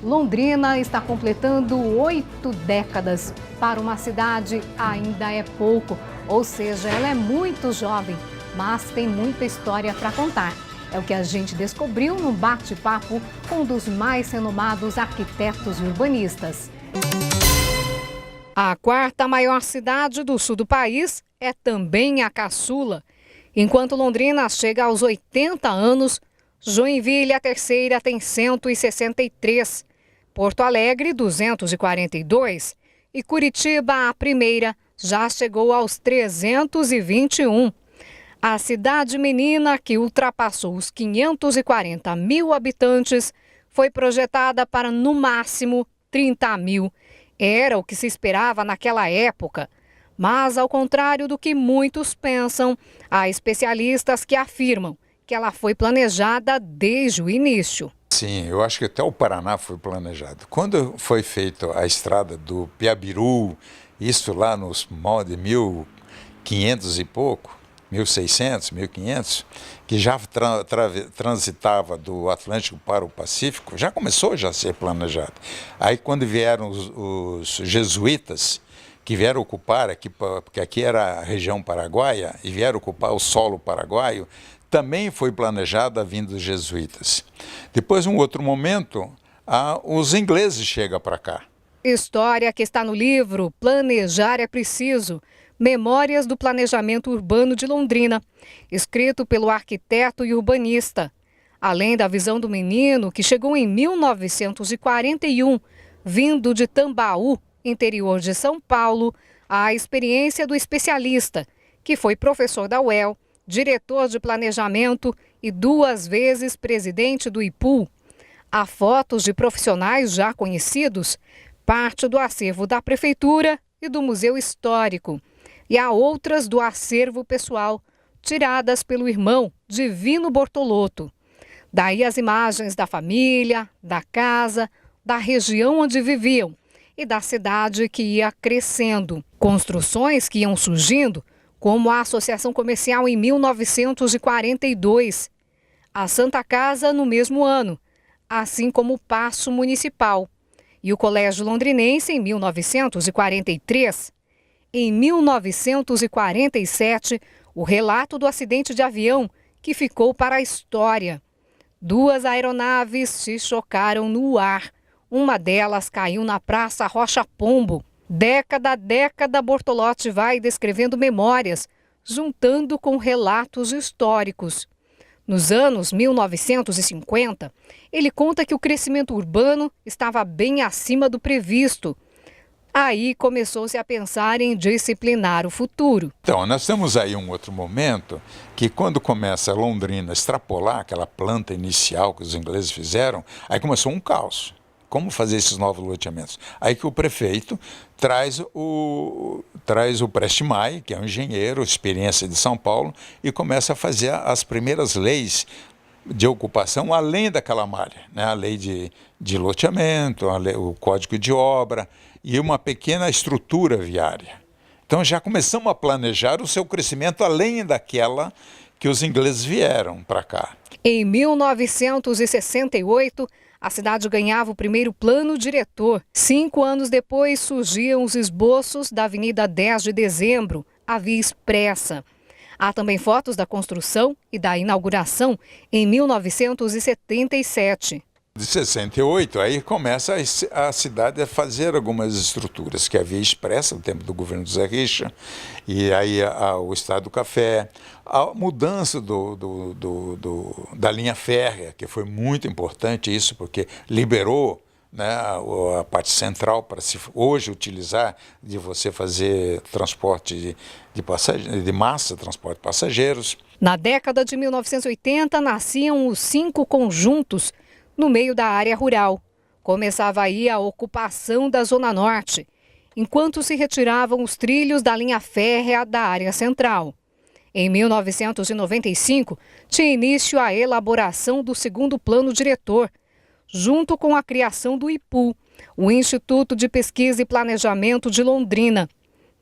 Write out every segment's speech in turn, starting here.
Londrina está completando 8 décadas. Para uma cidade ainda é pouco, ou seja, ela é muito jovem, mas tem muita história para contar. É o que a gente descobriu num bate-papo com um dos mais renomados arquitetos e urbanistas. A quarta maior cidade do sul do país é também a caçula. Enquanto Londrina chega aos 80 anos, Joinville, a terceira, tem 163. Porto Alegre, 242. E Curitiba, a primeira, já chegou aos 321. A cidade menina, que ultrapassou os 540 mil habitantes, foi projetada para, no máximo, 30 mil. Era o que se esperava naquela época. Mas, ao contrário do que muitos pensam, há especialistas que afirmam que ela foi planejada desde o início. Sim, eu acho que até o Paraná foi planejado. Quando foi feita a estrada do Piabiru, isso lá nos moldes 1500 e pouco, 1600, 1500, que já transitava do Atlântico para o Pacífico, já começou a ser planejado. Aí quando vieram os jesuítas, que vieram ocupar aqui, porque aqui era a região paraguaia, e vieram ocupar o solo paraguaio, também foi planejada a vinda dos jesuítas. Depois, um outro momento, os ingleses chegam para cá. História que está no livro Planejar é Preciso, Memórias do Planejamento Urbano de Londrina, escrito pelo arquiteto e urbanista. Além da visão do menino, que chegou em 1941, vindo de Tambaú, interior de São Paulo, a experiência do especialista, que foi professor da UEL, diretor de planejamento e 2 vezes presidente do IPUL. Há fotos de profissionais já conhecidos, parte do acervo da Prefeitura e do Museu Histórico. E há outras do acervo pessoal, tiradas pelo irmão Divino Bortolotto. Daí as imagens da família, da casa, da região onde viviam e da cidade que ia crescendo. Construções que iam surgindo, como a Associação Comercial em 1942, a Santa Casa no mesmo ano, assim como o Paço Municipal, e o Colégio Londrinense em 1943. Em 1947, o relato do acidente de avião que ficou para a história. 2 aeronaves se chocaram no ar. Uma delas caiu na Praça Rocha Pombo. Década a década, Bortolotti vai descrevendo memórias, juntando com relatos históricos. Nos anos 1950, ele conta que o crescimento urbano estava bem acima do previsto. Aí começou-se a pensar em disciplinar o futuro. Então, nós temos aí um outro momento que quando começa a Londrina a extrapolar aquela planta inicial que os ingleses fizeram, aí começou um caos. Como fazer esses novos loteamentos? Aí que o prefeito traz o Preste Maia, que é um engenheiro, experiência de São Paulo, e começa a fazer as primeiras leis de ocupação além daquela malha, né? A lei de loteamento, o código de obra e uma pequena estrutura viária. Então já começamos a planejar o seu crescimento além daquela que os ingleses vieram para cá. Em 1968, a cidade ganhava o primeiro plano diretor. 5 anos depois surgiam os esboços da Avenida 10 de Dezembro, a Via Expressa. Há também fotos da construção e da inauguração em 1977. De 68, aí começa a cidade a fazer algumas estruturas, que é a Via Expressa, no tempo do governo do Zé Richa, e aí o Estado do Café, a mudança da linha férrea, que foi muito importante isso, porque liberou, né, a parte central para se hoje utilizar, de você fazer transporte de massa, transporte de passageiros. Na década de 1980, nasciam os 5 conjuntos no meio da área rural. Começava aí a ocupação da Zona Norte, enquanto se retiravam os trilhos da linha férrea da área central. Em 1995, tinha início a elaboração do segundo plano diretor, junto com a criação do IPUL, o Instituto de Pesquisa e Planejamento de Londrina.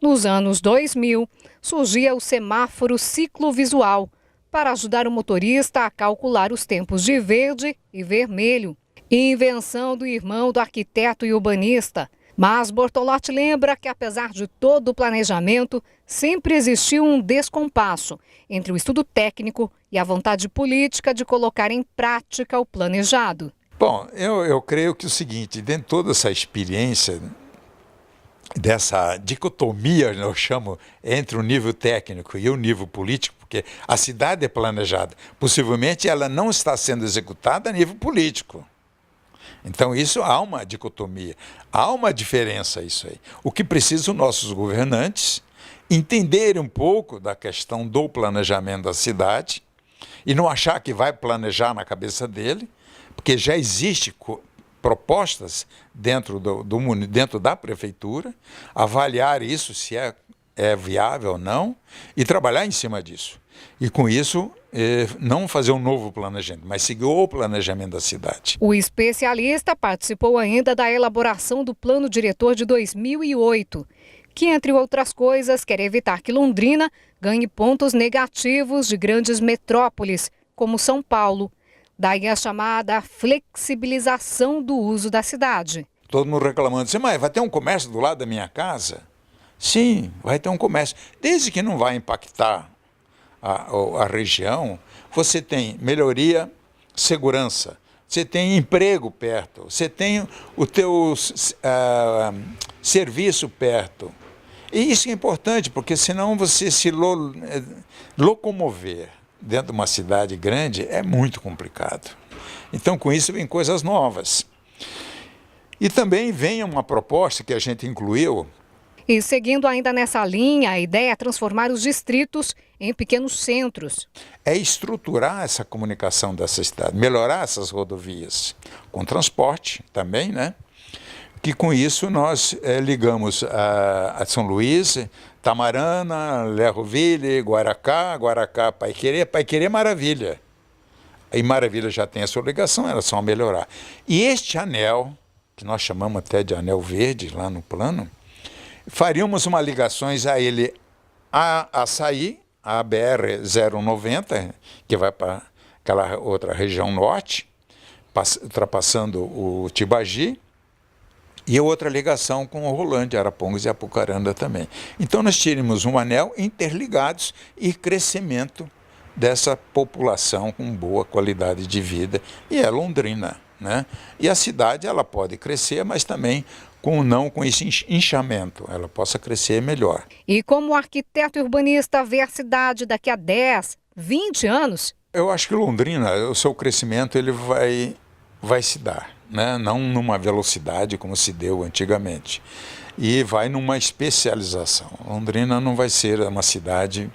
Nos anos 2000, surgia o semáforo ciclovisual, para ajudar o motorista a calcular os tempos de verde e vermelho. Invenção do irmão do arquiteto e urbanista. Mas Bortolotti lembra que, apesar de todo o planejamento, sempre existiu um descompasso entre o estudo técnico e a vontade política de colocar em prática o planejado. Bom, eu creio que o seguinte, dentro de toda essa experiência, dessa dicotomia, eu chamo, entre o nível técnico e o nível político, porque a cidade é planejada, possivelmente ela não está sendo executada a nível político. Então isso há uma dicotomia, há uma diferença isso aí. O que precisam nossos governantes entenderem um pouco da questão do planejamento da cidade e não achar que vai planejar na cabeça dele, porque já existe propostas dentro dentro da prefeitura, avaliar isso se é viável ou não e trabalhar em cima disso. E com isso, não fazer um novo planejamento, mas seguir o planejamento da cidade. O especialista participou ainda da elaboração do Plano Diretor de 2008, que, entre outras coisas, quer evitar que Londrina ganhe pontos negativos de grandes metrópoles, como São Paulo. Daí a chamada flexibilização do uso da cidade. Todo mundo reclamando assim, mas vai ter um comércio do lado da minha casa? Sim, vai ter um comércio. Desde que não vai impactar a região, você tem melhoria, segurança, você tem emprego perto, você tem o teu serviço perto. E isso é importante, porque senão você se locomover dentro de uma cidade grande é muito complicado. Então, com isso, vem coisas novas. E também vem uma proposta que a gente incluiu. E seguindo ainda nessa linha, a ideia é transformar os distritos em pequenos centros. É estruturar essa comunicação dessa cidade, melhorar essas rodovias, com transporte também, né? Que com isso nós ligamos a São Luís, Tamarana, Lerroville, Guaracá, Paiquerê, Maravilha. Aí Maravilha já tem a sua ligação, era só melhorar. E este anel, que nós chamamos até de anel verde lá no plano, faríamos uma ligações a ele a Açaí, a BR-090, que vai para aquela outra região norte, ultrapassando o Tibagi, e outra ligação com o Rolândia, Arapongas e Apucarana também. Então nós teríamos um anel interligados e crescimento dessa população com boa qualidade de vida, e é Londrina, né? E a cidade ela pode crescer, mas também com esse inchamento, ela possa crescer melhor. E como o arquiteto e urbanista vê a cidade daqui a 10, 20 anos? Eu acho que Londrina, o seu crescimento ele vai se dar, né? Não numa velocidade como se deu antigamente, e vai numa especialização. Londrina não vai ser uma cidade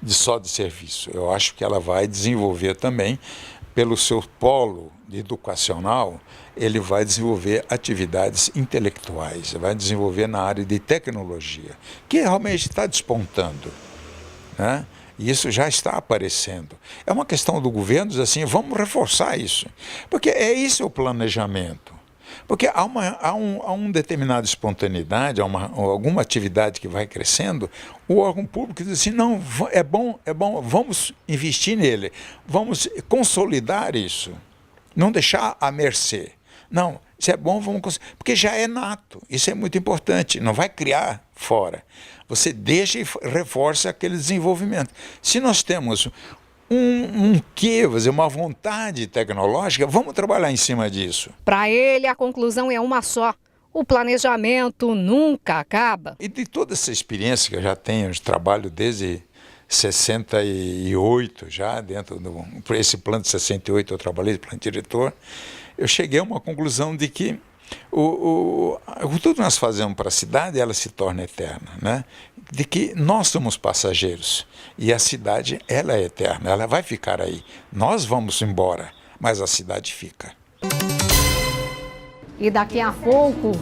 só de serviço, eu acho que ela vai desenvolver também, pelo seu polo educacional, ele vai desenvolver atividades intelectuais, vai desenvolver na área de tecnologia, que realmente está despontando, né? E isso já está aparecendo. É uma questão do governo dizer assim, vamos reforçar isso, porque é isso o planejamento. Porque há uma determinada espontaneidade, alguma atividade que vai crescendo, o órgão público diz assim, não, é bom, vamos investir nele, vamos consolidar isso, não deixar à mercê. Não, isso é bom, porque já é nato, isso é muito importante, não vai criar fora. Você deixa e reforça aquele desenvolvimento. Se nós temos uma vontade tecnológica, vamos trabalhar em cima disso. Para ele, a conclusão é uma só. O planejamento nunca acaba. E de toda essa experiência que eu já tenho, eu trabalho desde 68, já por esse plano de 68 eu trabalhei, plano diretor, eu cheguei a uma conclusão de que tudo que nós fazemos para a cidade, ela se torna eterna, né? De que nós somos passageiros e a cidade, ela é eterna, ela vai ficar aí. Nós vamos embora, mas a cidade fica. E daqui a pouco,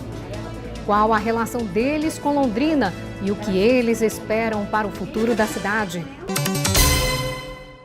qual a relação deles com Londrina e o que eles esperam para o futuro da cidade?